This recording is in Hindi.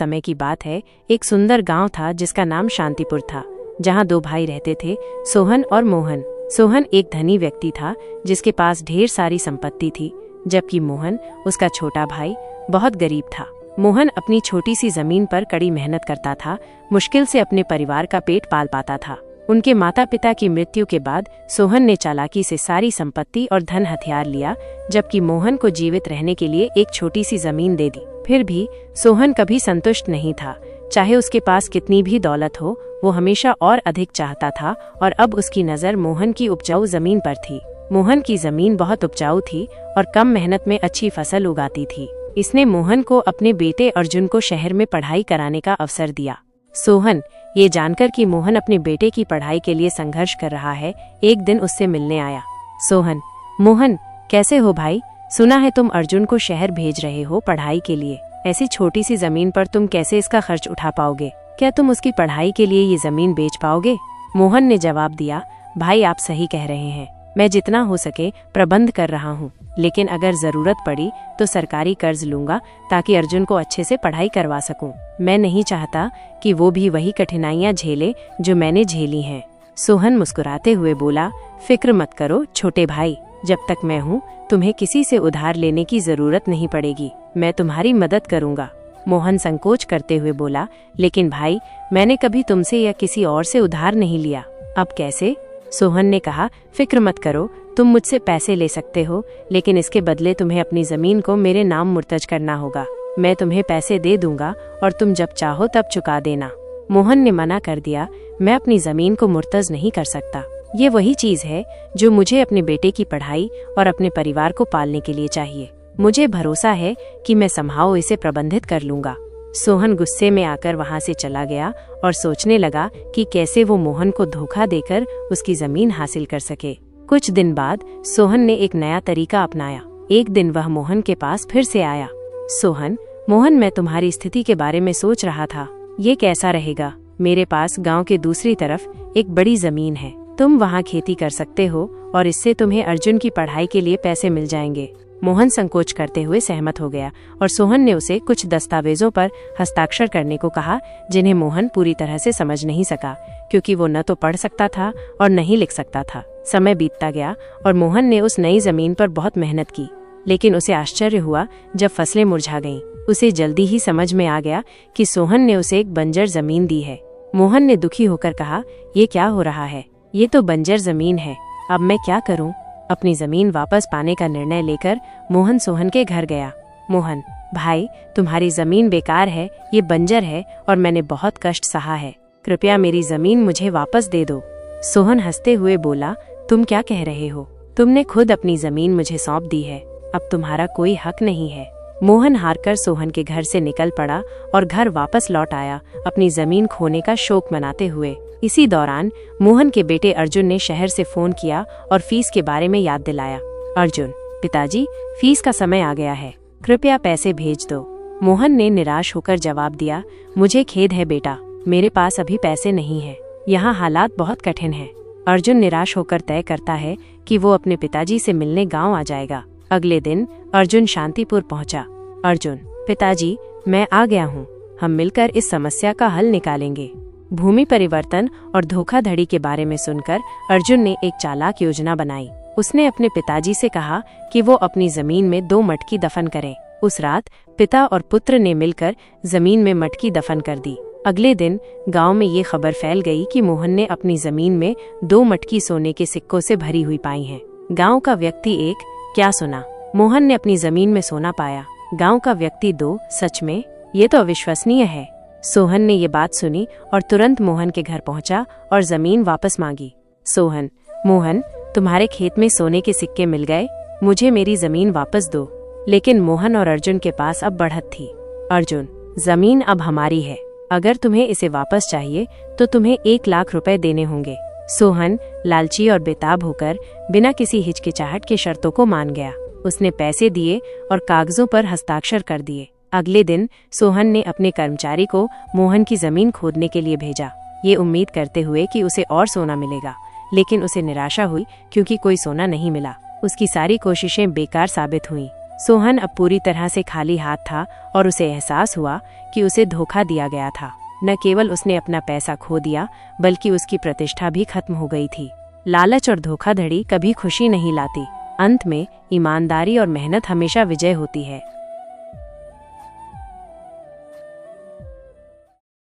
समय की बात है। एक सुंदर गांव था जिसका नाम शांतिपुर था, जहां दो भाई रहते थे, सोहन और मोहन। सोहन एक धनी व्यक्ति था जिसके पास ढेर सारी संपत्ति थी, जबकि मोहन, उसका छोटा भाई, बहुत गरीब था। मोहन अपनी छोटी सी जमीन पर कड़ी मेहनत करता था, मुश्किल से अपने परिवार का पेट पाल पाता था। उनके माता पिता की मृत्यु के बाद सोहन ने चालाकी से सारी संपत्ति और धन हथियार लिया, जबकि मोहन को जीवित रहने के लिए एक छोटी सी जमीन दे दी। फिर भी सोहन कभी संतुष्ट नहीं था। चाहे उसके पास कितनी भी दौलत हो, वो हमेशा और अधिक चाहता था, और अब उसकी नज़र मोहन की उपजाऊ जमीन पर थी। मोहन की जमीन बहुत उपजाऊ थी और कम मेहनत में अच्छी फसल उगाती थी। इसने मोहन को अपने बेटे अर्जुन को शहर में पढ़ाई कराने का अवसर दिया। सोहन, ये जानकर कि मोहन अपने बेटे की पढ़ाई के लिए संघर्ष कर रहा है, एक दिन उससे मिलने आया। सोहन: मोहन, कैसे हो भाई? सुना है तुम अर्जुन को शहर भेज रहे हो पढ़ाई के लिए। ऐसी छोटी सी जमीन पर तुम कैसे इसका खर्च उठा पाओगे? क्या तुम उसकी पढ़ाई के लिए ये जमीन बेच पाओगे? मोहन ने जवाब दिया, भाई आप सही कह रहे हैं, मैं जितना हो सके प्रबंध कर रहा हूँ, लेकिन अगर जरूरत पड़ी तो सरकारी कर्ज लूंगा ताकि अर्जुन को अच्छे से पढ़ाई करवा सकूं। मैं नहीं चाहता कि वो भी वही कठिनाइयां झेले जो मैंने झेली हैं। सोहन मुस्कुराते हुए बोला, फिक्र मत करो छोटे भाई, जब तक मैं हूँ तुम्हें किसी से उधार लेने की जरूरत नहीं पड़ेगी, मैं तुम्हारी मदद करूंगा। मोहन संकोच करते हुए बोला, लेकिन भाई, मैंने कभी तुमसे या किसी और से उधार नहीं लिया, अब कैसे? सोहन ने कहा, फिक्र मत करो, तुम मुझसे पैसे ले सकते हो, लेकिन इसके बदले तुम्हें अपनी जमीन को मेरे नाम मुर्तज करना होगा। मैं तुम्हें पैसे दे दूंगा और तुम जब चाहो तब चुका देना। मोहन ने मना कर दिया, मैं अपनी जमीन को मुर्तज नहीं कर सकता। ये वही चीज है जो मुझे अपने बेटे की पढ़ाई और अपने परिवार को पालने के लिए चाहिए। मुझे भरोसा है कि मैं संभाव इसे प्रबंधित कर लूंगा। सोहन गुस्से में आकर वहां से चला गया और सोचने लगा कि कैसे वो मोहन को धोखा देकर उसकी जमीन हासिल कर सके। कुछ दिन बाद सोहन ने एक नया तरीका अपनाया। एक दिन वह मोहन के पास फिर से आया। सोहन: मोहन, मैं तुम्हारी स्थिति के बारे में सोच रहा था, ये कैसा रहेगा? मेरे पास गांव के दूसरी तरफ एक बड़ी जमीन है, तुम वहां खेती कर सकते हो और इससे तुम्हें अर्जुन की पढ़ाई के लिए पैसे मिल जाएंगे। मोहन संकोच करते हुए सहमत हो गया और सोहन ने उसे कुछ दस्तावेजों पर हस्ताक्षर करने को कहा, जिन्हें मोहन पूरी तरह से समझ नहीं सका, क्योंकि वो न तो पढ़ सकता था और न ही लिख सकता था। समय बीतता गया और मोहन ने उस नई जमीन पर बहुत मेहनत की, लेकिन उसे आश्चर्य हुआ जब फसलें मुरझा गईं। उसे जल्दी ही समझ में आ गया कि सोहन ने उसे एक बंजर जमीन दी है। मोहन ने दुखी होकर कहा, ये क्या हो रहा है? ये तो बंजर जमीन है, अब मैं क्या करूं? अपनी जमीन वापस पाने का निर्णय लेकर मोहन सोहन के घर गया। मोहन: भाई, तुम्हारी जमीन बेकार है, ये बंजर है और मैंने बहुत कष्ट सहा है, कृपया मेरी जमीन मुझे वापस दे दो। सोहन हंसते हुए बोला, तुम क्या कह रहे हो? तुमने खुद अपनी जमीन मुझे सौंप दी है, अब तुम्हारा कोई हक नहीं है। मोहन हारकर सोहन के घर से निकल पड़ा और घर वापस लौट आया, अपनी जमीन खोने का शोक मनाते हुए। इसी दौरान मोहन के बेटे अर्जुन ने शहर से फोन किया और फीस के बारे में याद दिलाया। अर्जुन: पिताजी, फीस का समय आ गया है, कृपया पैसे भेज दो। मोहन ने निराश होकर जवाब दिया, मुझे खेद है बेटा, मेरे पास अभी पैसे नहीं है, यहाँ हालात बहुत कठिन हैं। अर्जुन निराश होकर तय करता है कि वो अपने पिताजी से मिलने गाँव आ जाएगा। अगले दिन अर्जुन शांतिपुर पहुंचा। अर्जुन: पिताजी, मैं आ गया हूँ, हम मिलकर इस समस्या का हल निकालेंगे। भूमि परिवर्तन और धोखाधड़ी के बारे में सुनकर अर्जुन ने एक चालाक योजना बनाई। उसने अपने पिताजी से कहा कि वो अपनी जमीन में 2 मटकी दफन करें। उस रात पिता और पुत्र ने मिलकर जमीन में मटकी दफन कर दी। अगले दिन गांव में ये खबर फैल गई कि मोहन ने अपनी जमीन में 2 मटकी सोने के सिक्कों से भरी हुई पाई हैं। गांव का व्यक्ति 1: क्या सुना? मोहन ने अपनी जमीन में सोना पाया। गांव का व्यक्ति 2: सच में? ये तो अविश्वसनीय है। सोहन ने ये बात सुनी और तुरंत मोहन के घर पहुंचा और जमीन वापस मांगी। सोहन: मोहन, तुम्हारे खेत में सोने के सिक्के मिल गए, मुझे मेरी जमीन वापस दो। लेकिन मोहन और अर्जुन के पास अब बढ़त थी। अर्जुन: जमीन अब हमारी है, अगर तुम्हें इसे वापस चाहिए तो तुम्हें 1 लाख रुपए देने होंगे। सोहन लालची और बेताब होकर बिना किसी हिचकिचाहट के शर्तों को मान गया। उसने पैसे दिए और कागजों पर हस्ताक्षर कर दिए। अगले दिन सोहन ने अपने कर्मचारी को मोहन की जमीन खोदने के लिए भेजा, ये उम्मीद करते हुए कि उसे और सोना मिलेगा, लेकिन उसे निराशा हुई क्योंकि कोई सोना नहीं मिला। उसकी सारी कोशिशें बेकार साबित हुईं। सोहन अब पूरी तरह से खाली हाथ था और उसे एहसास हुआ कि उसे धोखा दिया गया था। न केवल उसने अपना पैसा खो दिया, बल्कि उसकी प्रतिष्ठा भी खत्म हो गई थी। लालच और धोखाधड़ी कभी खुशी नहीं लाती। अंत में ईमानदारी और मेहनत हमेशा विजय होती है।